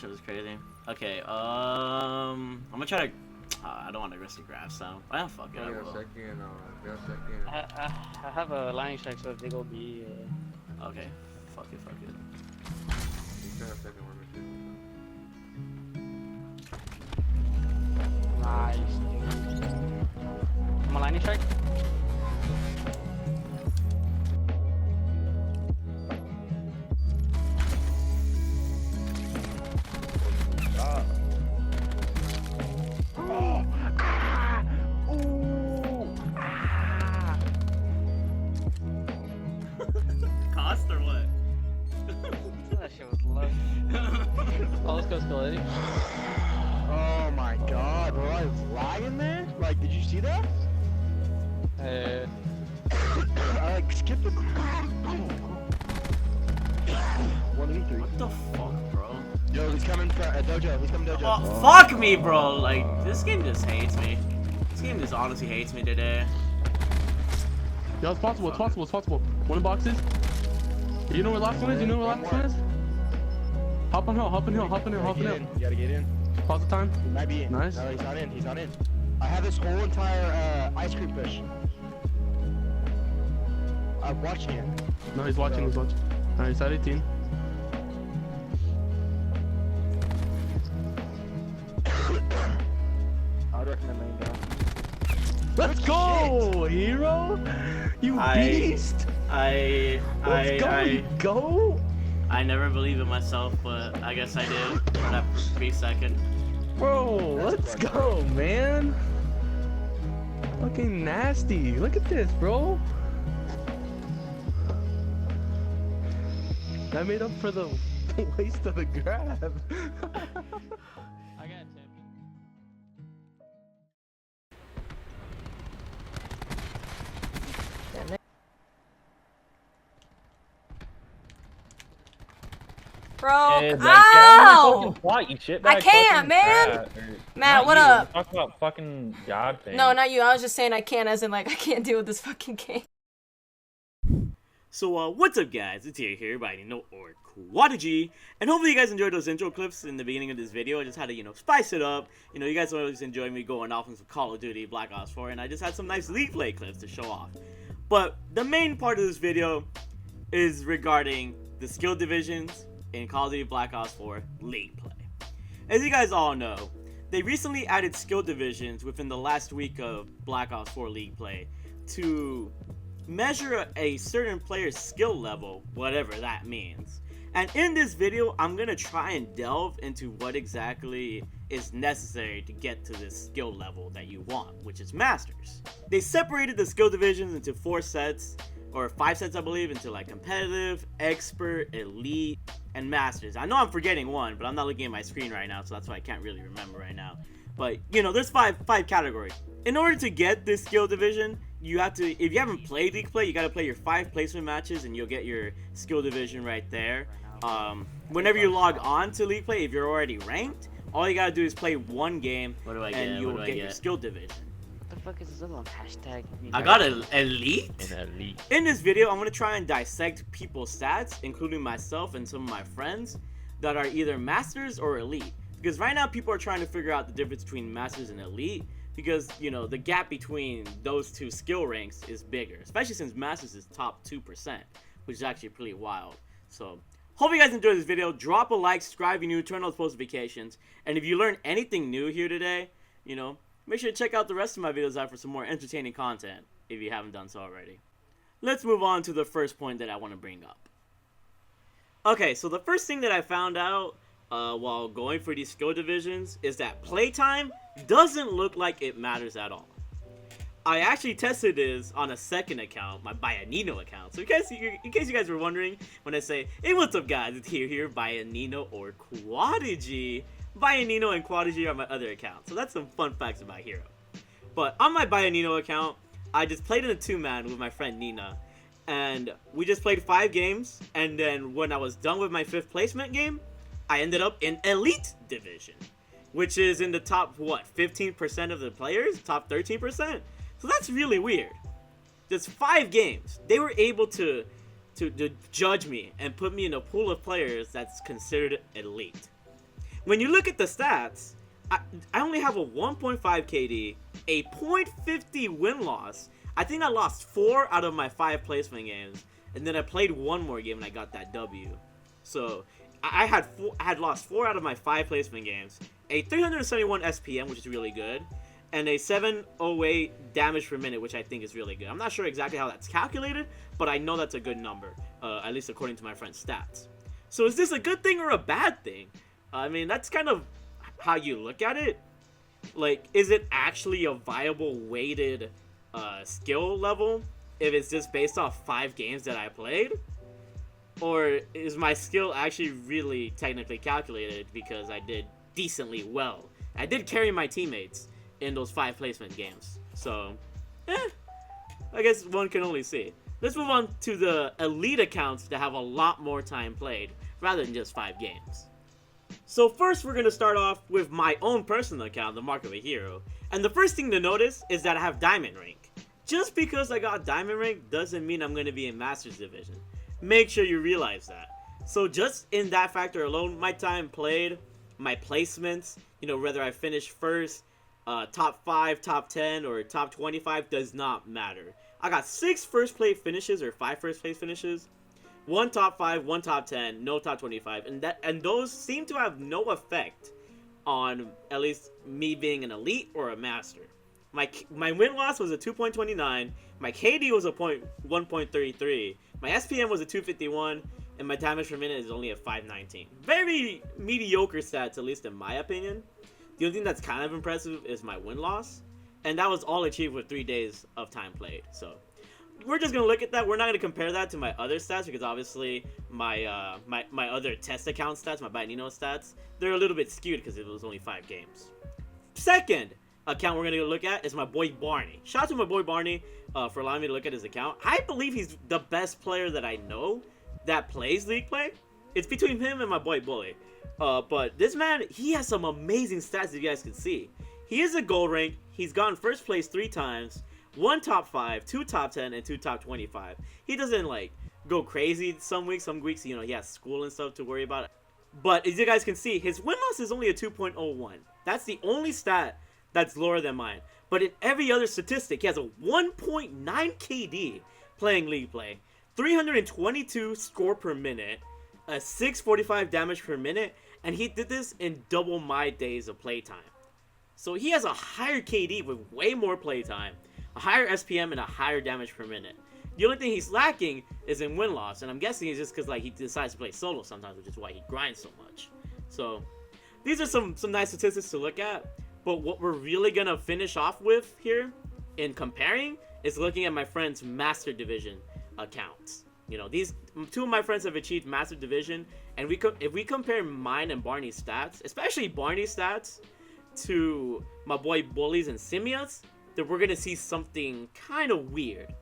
shit was crazy. Okay, I'm gonna try to. I don't want to risk the grab sound. Well, fuck it. I will. I have a line check, so if they go B. Okay, fuck it, fuck it. Nice. I'm a line check. Cost or what? That shit was low. Oh, let's go, Skelly. Oh my god, bro, I was lying there? Like, did you see that? I like skipped it. 1v3. What the fuck, bro? Yo, he's coming for dojo. He's coming dojo. Oh, fuck me, bro. Like, this game just hates me. This game just honestly hates me today. Yo, it's possible, it's possible, it's possible. One in boxes. You know where the last one is? You know where the last one is? Hop on hill, hop on hill, hop on hill, hop on hill. You gotta get in. Pause the time. He might be in. Nice. No, he's not in. He's not in. I have this whole entire ice cream push. I'm watching it. No, he's watching, he's watching. Alright, he's at 18. I'd recommend laying down. Let's go, hero! You beast! Go! I never believed in myself, but I guess I did for that brief second. Bro, let's go, man! Fucking nasty. Look at this, bro. That made up for the waste of the grab. I got it, Bro, Hey, ow! Plot, you shitbag I can't, fucking man! brat, Matt, not what you. up? Talk about fucking God thing. No, not you. I was just saying I can't, as in, like, I can't deal with this fucking game. So, what's up, guys? It's here by Nino or Quadigi, and hopefully you guys enjoyed those intro clips in the beginning of this video. I just had to, spice it up. You guys always enjoy me going off on some Call of Duty, Black Ops 4, and I just had some nice League Play clips to show off. But the main part of this video is regarding the skill divisions in Call of Duty Black Ops 4 League Play. As you guys all know, they recently added skill divisions within the last week of Black Ops 4 League Play to measure a certain player's skill level, whatever that means. And in this video, I'm going to try and delve into what exactly is necessary to get to this skill level that you want, which is Masters. They separated the skill divisions into 4 sets, or 5 sets I believe, into like competitive, expert, elite, and Masters. I know I'm forgetting one, but I'm not looking at my screen right now, so that's why I can't really remember right now. But, there's five categories. In order to get this skill division, you have to, if you haven't played League Play, you gotta play your 5 placement matches, and you'll get your skill division right there. Whenever you log on to League Play, if you're already ranked, all you gotta do is play 1 game, and you'll get your skill division. What the fuck is this little hashtag? I got an elite? An elite. In this video, I'm going to try and dissect people's stats, including myself and some of my friends, that are either Masters or Elite. Because right now, people are trying to figure out the difference between Masters and Elite, because, the gap between those 2 skill ranks is bigger, especially since Masters is top 2%, which is actually pretty wild. So, hope you guys enjoyed this video. Drop a like, subscribe if you're new, turn on those post notifications, and if you learned anything new here today, make sure to check out the rest of my videos out for some more entertaining content, if you haven't done so already. Let's move on to the first point that I want to bring up. Okay, so the first thing that I found out while going for these skill divisions is that playtime doesn't look like it matters at all. I actually tested this on a second account, my Bianino account. So in case you guys were wondering, when I say, hey, what's up guys, it's here, Bianino or Quadigi. Bianino and Quadigi are my other accounts, so that's some fun facts about Hero. But on my Bianino account, I just played in a 2-man with my friend Nina, and we just played 5 games, and then when I was done with my 5th placement game, I ended up in Elite Division, which is in the top, 15% of the players? Top 13%? So that's really weird. Just 5 games. They were able to judge me and put me in a pool of players that's considered elite. when you look at the stats, I only have a 1.5 KD, a .50 win-loss. I think I lost 4 out of my 5 placement games, and then I played one more game and I got that W. So I had lost 4 out of my 5 placement games, a 371 SPM, which is really good, and a 708 damage per minute, which I think is really good. I'm not sure exactly how that's calculated, but I know that's a good number, at least according to my friend's stats. So is this a good thing or a bad thing? I mean, that's kind of how you look at it. Like, is it actually a viable weighted skill level if it's just based off 5 games that I played? Or is my skill actually really technically calculated because I did decently well? I did carry my teammates in those 5 placement games. So, I guess one can only see. Let's move on to the elite accounts that have a lot more time played rather than just 5 games. So first we're going to start off with my own personal account, the Mark of a Hero. And the first thing to notice is that I have Diamond Rank. Just because I got Diamond Rank doesn't mean I'm going to be in Masters Division. Make sure you realize that. So just in that factor alone, my time played, my placements, whether I finished first, top 5, top 10, or top 25 does not matter. I got 6 first place finishes or 5 first place finishes, 1 top 5, 1 top 10, no top 25, and those seem to have no effect on at least me being an elite or a master. My win-loss was a 2.29, my KD was a 1.33, my SPM was a 251, and my damage per minute is only a 519. Very mediocre stats, at least in my opinion. The only thing that's kind of impressive is my win-loss, and that was all achieved with 3 days of time played. So we're just gonna look at that. We're not gonna compare that to my other stats because obviously my my other test account stats, my Bainino stats, they're a little bit skewed because it was only 5 games. Second account we're gonna look at is my boy Barney. Shout out to my boy Barney for allowing me to look at his account. I believe he's the best player that I know that plays League Play. It's between him and my boy Bully. But this man, he has some amazing stats that you guys can see. He is a gold rank. He's gotten first place 3 times, 1 top 5, 2 top 10, and 2 top 25. He doesn't go crazy some weeks. Some weeks, he has school and stuff to worry about. But as you guys can see, his win-loss is only a 2.01. That's the only stat that's lower than mine. But in every other statistic, he has a 1.9 KD playing League Play, 322 score per minute, a 645 damage per minute, and he did this in double my days of playtime. So he has a higher KD with way more playtime, a higher SPM, and a higher damage per minute. The only thing he's lacking is in win-loss, and I'm guessing it's just because he decides to play solo sometimes, which is why he grinds so much. So these are some nice statistics to look at, but what we're really going to finish off with here in comparing is looking at my friend's Master Division accounts. These 2 of my friends have achieved Master Division, and if we compare mine and Barney's stats, especially Barney's stats, to my boy Bully's and Simia's, then we're going to see something kind of weird.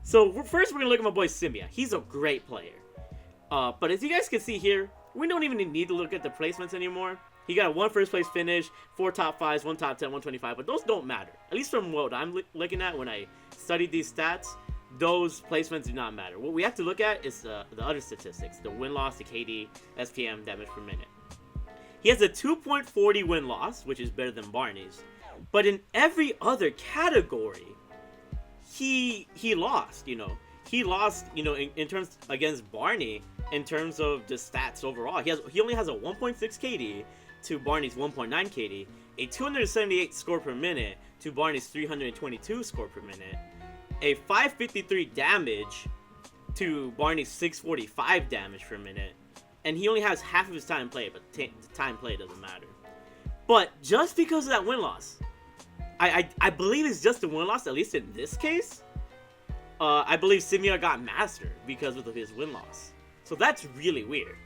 So first we're going to look at my boy Simia. He's a great player. But as you guys can see here, we don't even need to look at the placements anymore. He got a 1 first place finish, 4 top 5s, 1 top 10, 125, but those don't matter. At least from what I'm looking at when I studied these stats, those placements do not matter. What we have to look at is the other statistics, the win-loss, the KD, SPM, damage per minute. He has a 2.40 win-loss, which is better than Barney's. But in every other category, he lost, He lost, in terms against Barney, in terms of the stats overall. He only has a 1.6 KD to Barney's 1.9 KD, a 278 score per minute to Barney's 322 score per minute, a 553 damage to Barney's 645 damage per minute, and he only has half of his time played, but time played doesn't matter. But just because of that win-loss, I believe it's just the win-loss, at least in this case, I believe Simia got Master because of his win-loss. So that's really weird.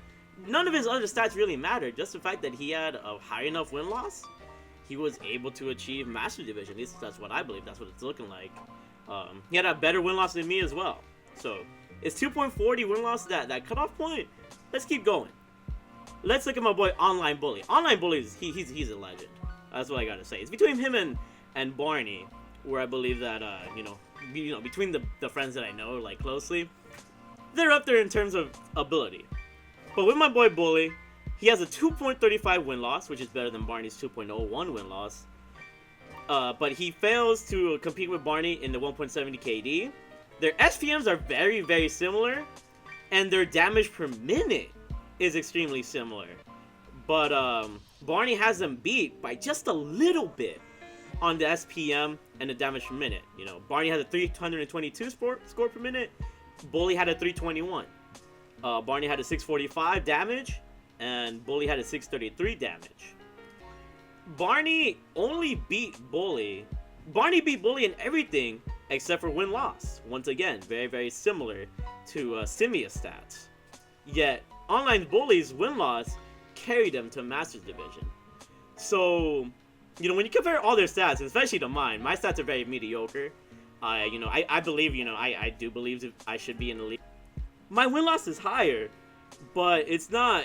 None of his other stats really mattered, just the fact that he had a high enough win-loss, he was able to achieve Master Division. At least that's what I believe, that's what it's looking like. He had a better win-loss than me as well. So it's 2.40 win-loss, that cutoff point. Let's keep going. Let's look at my boy Online Bully. Online Bully, he's a legend. That's what I gotta say. It's between him and Barney, where I believe that between the friends that I know closely, they're up there in terms of ability. But with my boy Bully, He has a 2.35 win-loss, which is better than Barney's 2.01 win-loss. But he fails to compete with Barney in the 1.70 KD. Their SPMs are very, very similar, and their damage per minute is extremely similar. But Barney has them beat by just a little bit on the SPM and the damage per minute. You know, Barney had a 322 score per minute. Bully had a 321. Barney had a 645 damage, and Bully had a 633 damage. Barney only beat Bully. Barney beat Bully in everything except for win-loss. Once again, very, very similar to Simia's stats. Yet, Online Bully's win-loss carried them to Masters Division. So, you know, when you compare all their stats, and especially to mine, my stats are very mediocre. I believe, I do believe that I should be in the league. My win-loss is higher, but it's not,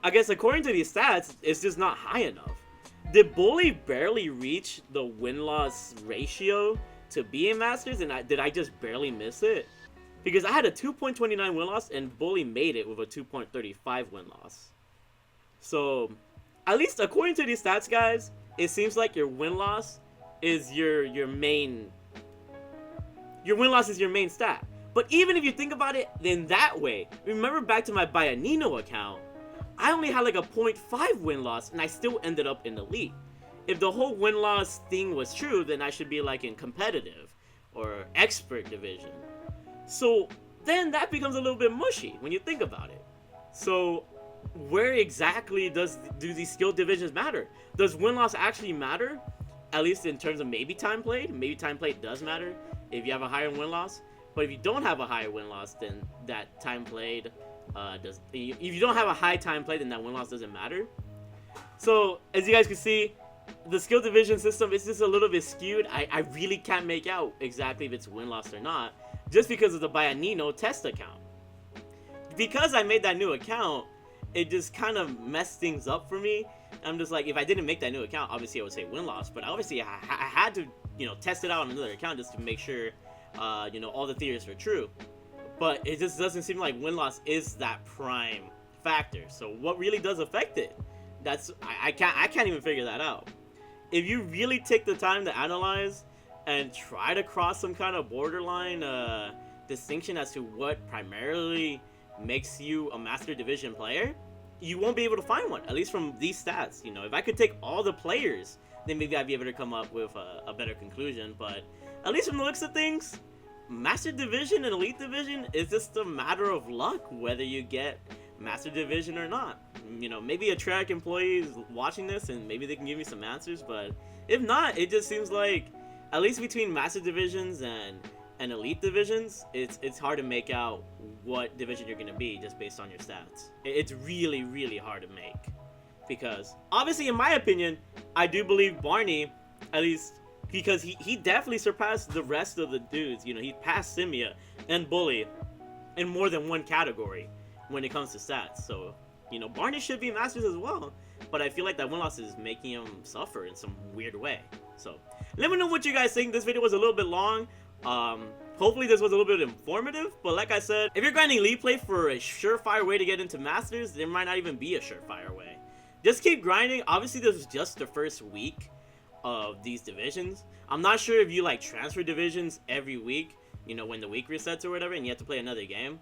I guess according to these stats, it's just not high enough. Did Bully barely reach the win-loss ratio to be in Masters, and did I just barely miss it? Because I had a 2.29 win-loss, and Bully made it with a 2.35 win-loss. So, at least according to these stats, guys, it seems like your win-loss is your main... Your win-loss is your main stat. But even if you think about it in that way, remember back to my Bianino account, I only had like a 0.5 win-loss, and I still ended up in Elite. If the whole win-loss thing was true, then I should be like in competitive or expert division. So then that becomes a little bit mushy when you think about it. So where exactly do these skill divisions matter? Does win-loss actually matter? At least in terms of maybe time played. Maybe time played does matter if you have a higher win-loss. But if you don't have a higher win-loss, then that time played if you don't have a high time played, then that win-loss doesn't matter. So as you guys can see, the skill division system is just a little bit skewed. I really can't make out exactly if it's win-loss or not, just because of the Bianino test account. Because I made that new account, it just kind of messed things up for me. I'm just like, if I didn't make that new account, obviously I would say win-loss, but obviously I had to, test it out on another account just to make sure, all the theories were true. But it just doesn't seem like win-loss is that prime factor. So what really does affect it? I can't even figure that out. If you really take the time to analyze and try to cross some kind of borderline distinction as to what primarily makes you a Master Division player, you won't be able to find one, at least from these stats. If I could take all the players, then maybe I'd be able to come up with a better conclusion. But at least from the looks of things, Master Division and Elite Division is just a matter of luck whether you get Master Division or not. Maybe a Treyarch employee is watching this and maybe they can give me some answers, but if not, it just seems like, at least between Master Divisions and Elite Divisions, it's hard to make out what division you're going to be just based on your stats. It's really, really hard to make. Because, obviously, in my opinion, I do believe Barney, at least, because he definitely surpassed the rest of the dudes. He passed Simia and Bully in more than one category when it comes to stats. So, Barney should be Masters as well. But I feel like that win-loss is making him suffer in some weird way. So, let me know what you guys think. This video was a little bit long. Hopefully this was a little bit informative. But like I said, if you're grinding Elite Play for a surefire way to get into Masters, there might not even be a surefire way. Just keep grinding. Obviously, this is just the first week of these divisions. I'm not sure if you transfer divisions every week, when the week resets or whatever, and you have to play another game.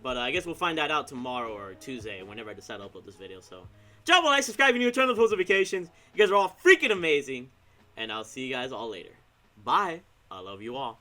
But I guess we'll find that out tomorrow or Tuesday, whenever I decide to upload this video. So, drop a like, subscribe if you're new, turn on the notifications. You guys are all freaking amazing, and I'll see you guys all later. Bye. I love you all.